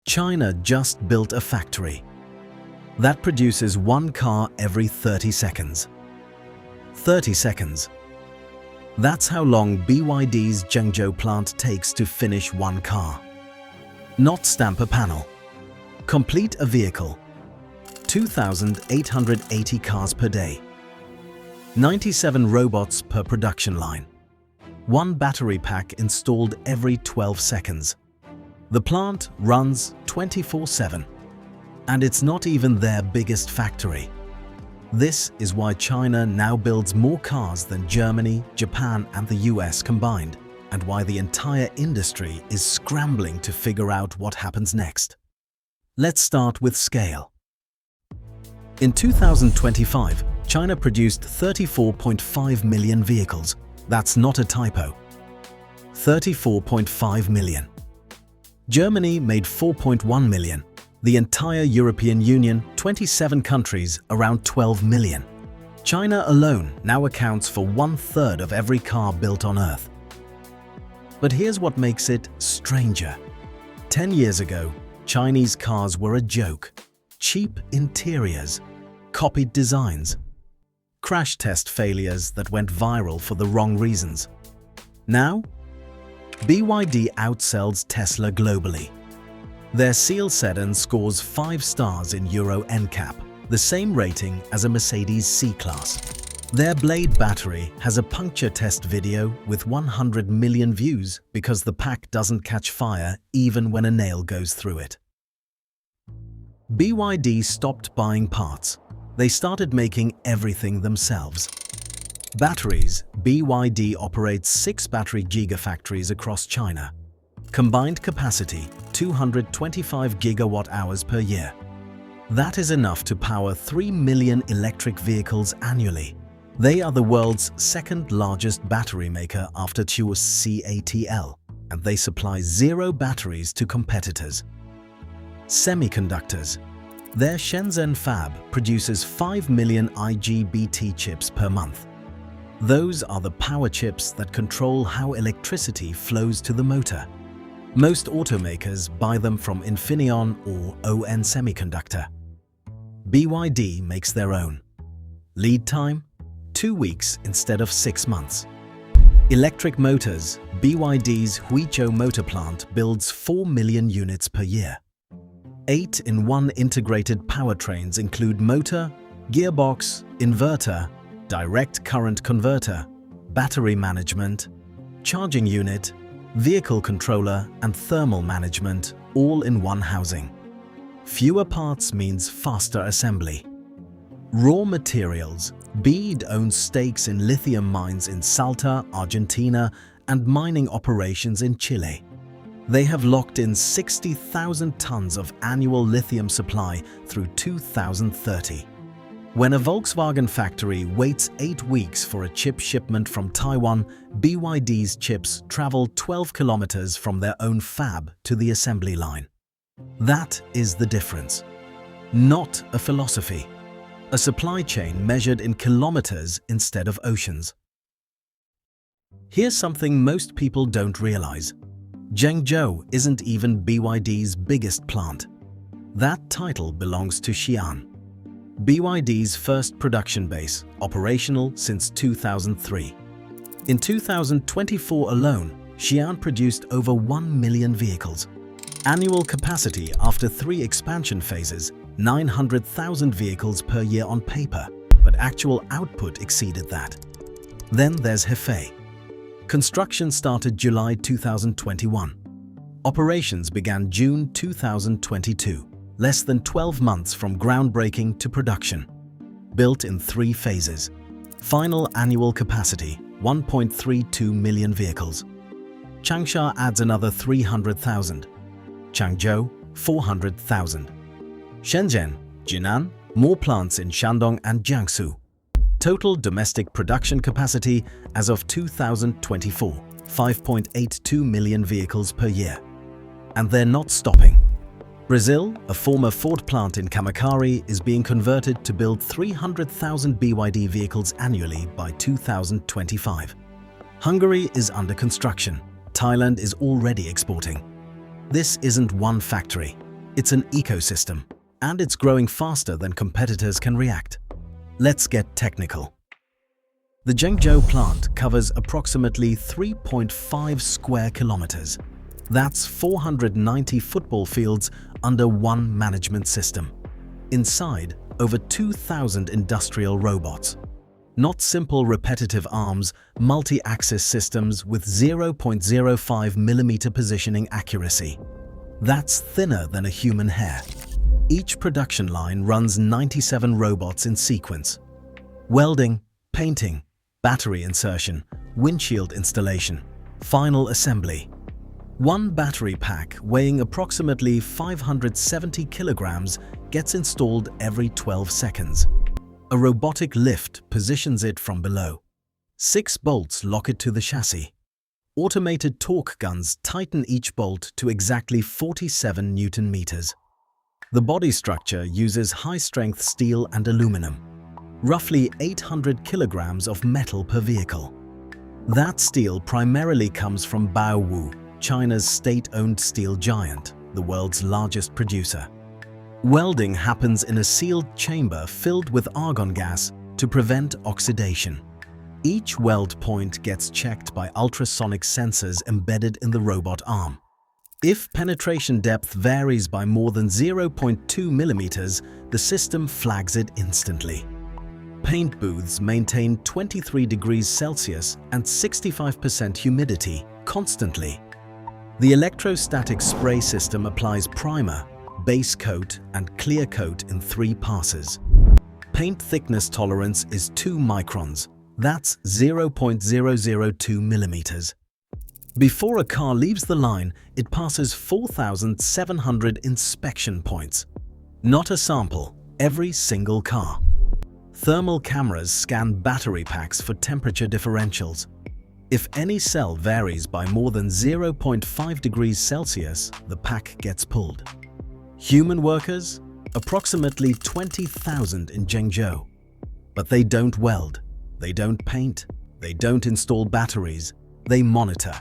China just built a factory that produces one car every 30 seconds. 30 seconds. That's how long BYD's Zhengzhou plant takes to finish one car. Not stamp a panel. Complete a vehicle. 2,880 cars per day. 97 robots per production line. One battery pack installed every 12 seconds. The plant runs 24/7. And it's not even their biggest factory. This is why China now builds more cars than Germany, Japan, and the US combined, and why the entire industry is scrambling to figure out what happens next. Let's start with scale. In 2025, China produced 34.5 million vehicles. That's not a typo. 34.5 million. Germany made 4.1 million. The entire European Union, 27 countries, around 12 million. China alone now accounts for 1/3 of every car built on Earth. But here's what makes it stranger. 10 years ago, Chinese cars were a joke. Cheap interiors, copied designs, crash test failures that went viral for the wrong reasons. Now, BYD outsells Tesla globally. Their Seal sedan scores 5 stars in Euro NCAP, the same rating as a Mercedes C-Class. Their Blade battery has a puncture test video with 100 million views because the pack doesn't catch fire even when a nail goes through it. BYD stopped buying parts. They started making everything themselves. Batteries. BYD operates 6 battery gigafactories across China. Combined capacity, 225 gigawatt-hours per year. That is enough to power 3 million electric vehicles annually. They are the world's second largest battery maker after CATL, and they supply 0 batteries to competitors. Semiconductors. Their Shenzhen fab produces 5 million IGBT chips per month. Those are the power chips that control how electricity flows to the motor. Most automakers buy them from Infineon or ON Semiconductor. BYD makes their own. Lead time? 2 weeks instead of 6 months. Electric motors. BYD's Huizhou motor plant builds 4 million units per year. 8-in-1 integrated powertrains include motor, gearbox, inverter, direct current converter, battery management, charging unit, vehicle controller, and thermal management, all in one housing. Fewer parts means faster assembly. Raw materials. BYD owns stakes in lithium mines in Salta, Argentina, and mining operations in Chile. They have locked in 60,000 tons of annual lithium supply through 2030. When a Volkswagen factory waits 8 weeks for a chip shipment from Taiwan, BYD's chips travel 12 kilometers from their own fab to the assembly line. That is the difference. Not a philosophy. A supply chain measured in kilometers instead of oceans. Here's something most people don't realize. Zhengzhou isn't even BYD's biggest plant. That title belongs to Xi'an, BYD's first production base, operational since 2003. In 2024 alone, Xi'an produced over 1 million vehicles. Annual capacity after 3 expansion phases, 900,000 vehicles per year on paper, but actual output exceeded that. Then there's Hefei. Construction started July 2021. Operations began June 2022. Less than 12 months from groundbreaking to production. Built in 3 phases. Final annual capacity, 1.32 million vehicles. Changsha adds another 300,000. Changzhou, 400,000. Shenzhen, Jinan, more plants in Shandong and Jiangsu. Total domestic production capacity as of 2024, 5.82 million vehicles per year. And they're not stopping. Brazil, a former Ford plant in Camaçari, is being converted to build 300,000 BYD vehicles annually by 2025. Hungary is under construction. Thailand is already exporting. This isn't one factory. It's an ecosystem, and it's growing faster than competitors can react. Let's get technical. The Zhengzhou plant covers approximately 3.5 square kilometers. That's 490 football fields under one management system. Inside, over 2,000 industrial robots. Not simple repetitive arms, multi-axis systems with 0.05 millimeter positioning accuracy. That's thinner than a human hair. Each production line runs 97 robots in sequence. Welding, painting, battery insertion, windshield installation, final assembly. One battery pack weighing approximately 570 kilograms gets installed every 12 seconds. A robotic lift positions it from below. 6 bolts lock it to the chassis. Automated torque guns tighten each bolt to exactly 47 Newton meters. The body structure uses high-strength steel and aluminum. Roughly 800 kilograms of metal per vehicle. That steel primarily comes from Baowu, China's state-owned steel giant, the world's largest producer. Welding happens in a sealed chamber filled with argon gas to prevent oxidation. Each weld point gets checked by ultrasonic sensors embedded in the robot arm. If penetration depth varies by more than 0.2 millimeters, the system flags it instantly. Paint booths maintain 23 degrees Celsius and 65% humidity constantly. The electrostatic spray system applies primer, base coat, and clear coat in 3 passes. Paint thickness tolerance is 2 microns. That's 0.002 millimeters. Before a car leaves the line, it passes 4,700 inspection points. Not a sample, every single car. Thermal cameras scan battery packs for temperature differentials. If any cell varies by more than 0.5 degrees Celsius, the pack gets pulled. Human workers? Approximately 20,000 in Zhengzhou. But they don't weld, they don't paint, they don't install batteries, they monitor,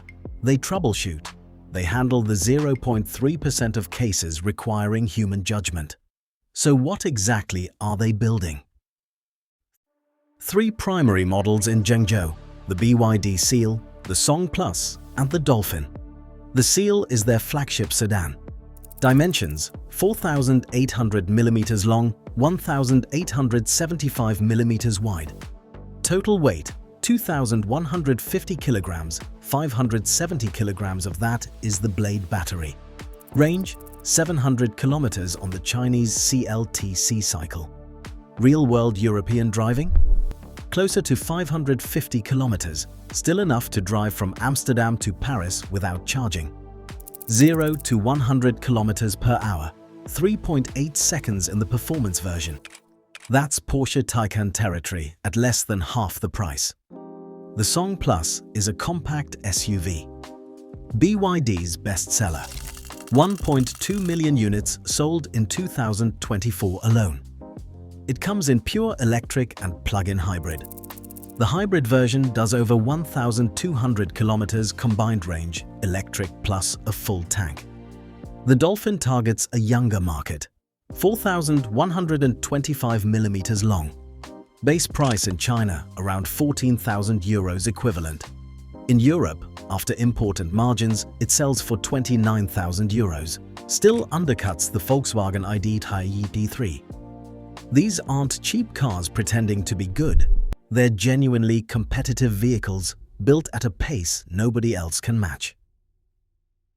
they troubleshoot, they handle the 0.3% of cases requiring human judgment. So what exactly are they building? 3 primary models in Zhengzhou: the BYD Seal, the Song Plus, and the Dolphin. The Seal is their flagship sedan. Dimensions: 4,800 millimeters long, 1,875 millimeters wide. Total weight: 2,150 kilograms, 570 kilograms of that is the blade battery. Range: 700 kilometers on the Chinese CLTC cycle. Real-world European driving? Closer to 550 kilometers, still enough to drive from Amsterdam to Paris without charging. 0 to 100 kilometers per hour, 3.8 seconds in the performance version. That's Porsche Taycan territory at less than half the price. The Song Plus is a compact SUV. BYD's bestseller. 1.2 million units sold in 2024 alone. It comes in pure electric and plug-in hybrid. The hybrid version does over 1,200 kilometers combined range, electric plus a full tank. The Dolphin targets a younger market, 4,125 millimeters long. Base price in China around 14,000 euros equivalent. In Europe, after import and margins, it sells for 29,000 euros. Still undercuts the Volkswagen ID ID.3. These aren't cheap cars pretending to be good. They're genuinely competitive vehicles built at a pace nobody else can match.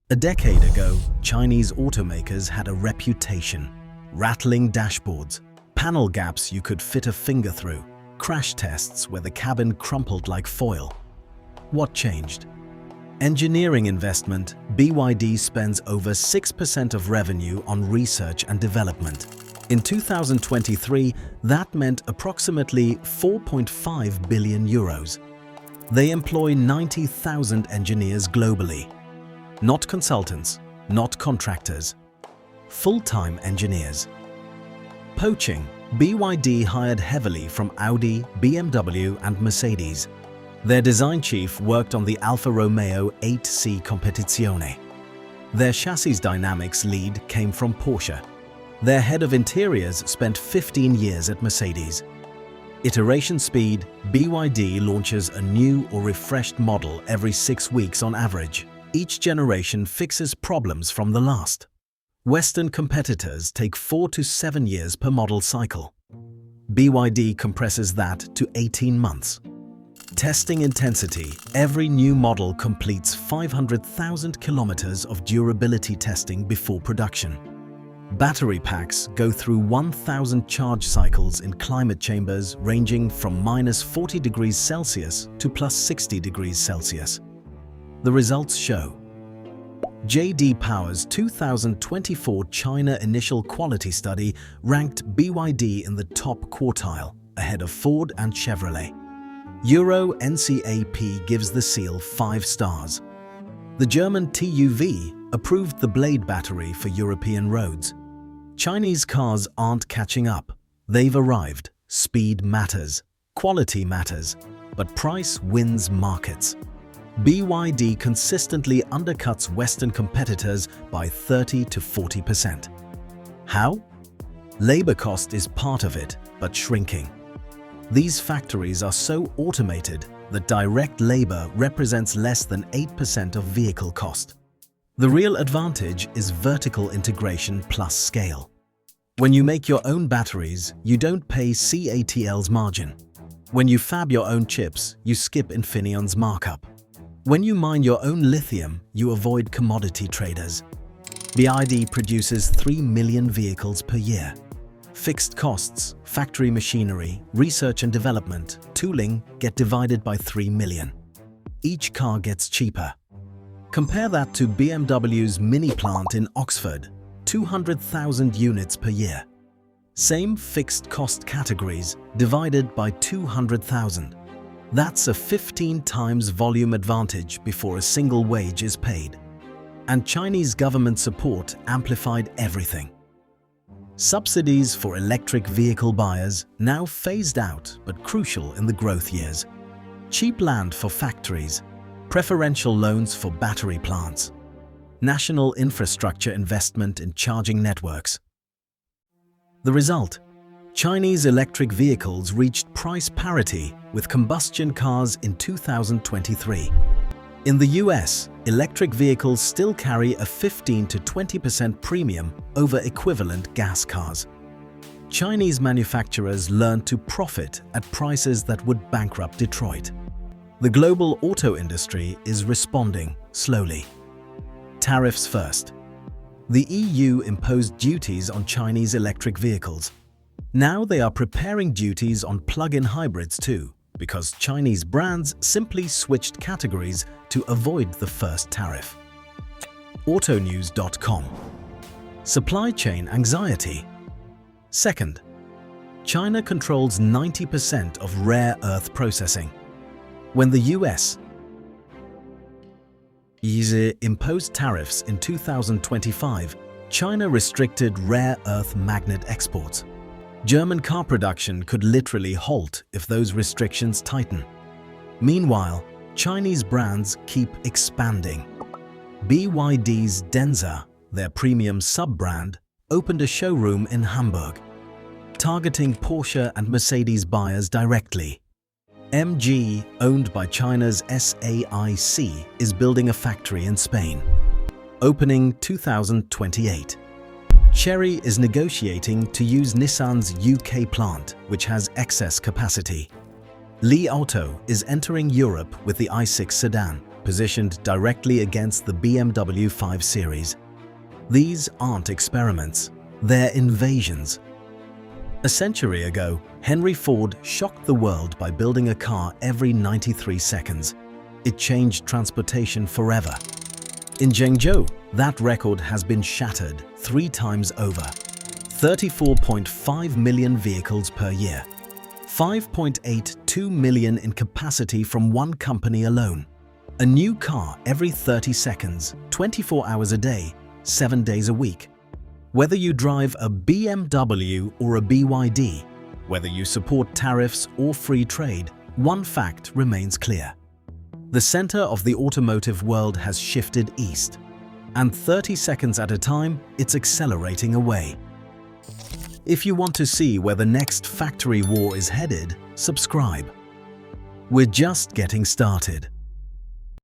A decade ago, Chinese automakers had a reputation. Rattling dashboards, panel gaps you could fit a finger through, crash tests where the cabin crumpled like foil. What changed? Engineering investment. BYD spends over 6% of revenue on research and development. In 2023, that meant approximately 4.5 billion euros. They employ 90,000 engineers globally. Not consultants, not contractors. Full-time engineers. Poaching. BYD hired heavily from Audi, BMW, and Mercedes. Their design chief worked on the Alfa Romeo 8C Competizione. Their chassis dynamics lead came from Porsche. Their head of interiors spent 15 years at Mercedes. Iteration speed, BYD launches a new or refreshed model every 6 weeks on average. Each generation fixes problems from the last. Western competitors take 4 to 7 years per model cycle. BYD compresses that to 18 months. Testing intensity. Every new model completes 500,000 kilometers of durability testing before production. Battery packs go through 1,000 charge cycles in climate chambers ranging from -40 degrees Celsius to +60 degrees Celsius. The results show. J.D. Power's 2024 China Initial Quality Study ranked BYD in the top quartile, ahead of Ford and Chevrolet. Euro NCAP gives the seal 5 stars. The German TÜV approved the Blade battery for European roads. Chinese cars aren't catching up. They've arrived. Speed matters. Quality matters. But price wins markets. BYD consistently undercuts Western competitors by 30 to 40%. How? Labor cost is part of it, but shrinking. These factories are so automated that direct labor represents less than 8% of vehicle cost. The real advantage is vertical integration plus scale. When you make your own batteries, you don't pay CATL's margin. When you fab your own chips, you skip Infineon's markup. When you mine your own lithium, you avoid commodity traders. BYD produces 3 million vehicles per year. Fixed costs, factory machinery, research and development, tooling get divided by 3 million. Each car gets cheaper. Compare that to BMW's mini plant in Oxford, 200,000 units per year. Same fixed cost categories divided by 200,000. That's a 15 times volume advantage before a single wage is paid. And Chinese government support amplified everything. Subsidies for electric vehicle buyers now phased out but crucial in the growth years. Cheap land for factories, preferential loans for battery plants, national infrastructure investment in charging networks. The result? Chinese electric vehicles reached price parity with combustion cars in 2023. In the US, electric vehicles still carry a 15 to 20% premium over equivalent gas cars. Chinese manufacturers learned to profit at prices that would bankrupt Detroit. The global auto industry is responding slowly. Tariffs first. The EU imposed duties on Chinese electric vehicles. Now they are preparing duties on plug-in hybrids too, because Chinese brands simply switched categories to avoid the first tariff. Autonews.com. Supply chain anxiety. Second, China controls 90% of rare earth processing. When the US imposed tariffs in 2025, China restricted rare earth magnet exports. German car production could literally halt if those restrictions tighten. Meanwhile, Chinese brands keep expanding. BYD's Denza, their premium sub-brand, opened a showroom in Hamburg, targeting Porsche and Mercedes buyers directly. MG, owned by China's SAIC, is building a factory in Spain, opening 2028. Chery is negotiating to use Nissan's UK plant, which has excess capacity. Li Auto is entering Europe with the i6 sedan, positioned directly against the BMW 5 Series. These aren't experiments, they're invasions. A century ago, Henry Ford shocked the world by building a car every 93 seconds. It changed transportation forever. In Zhengzhou, that record has been shattered 3 times over. 34.5 million vehicles per year. 5.82 million in capacity from one company alone. A new car every 30 seconds, 24 hours a day, 7 days a week. Whether you drive a BMW or a BYD, whether you support tariffs or free trade, one fact remains clear. The center of the automotive world has shifted east. and 30 seconds at a time, it's accelerating away. If you want to see where the next factory war is headed, subscribe. We're just getting started.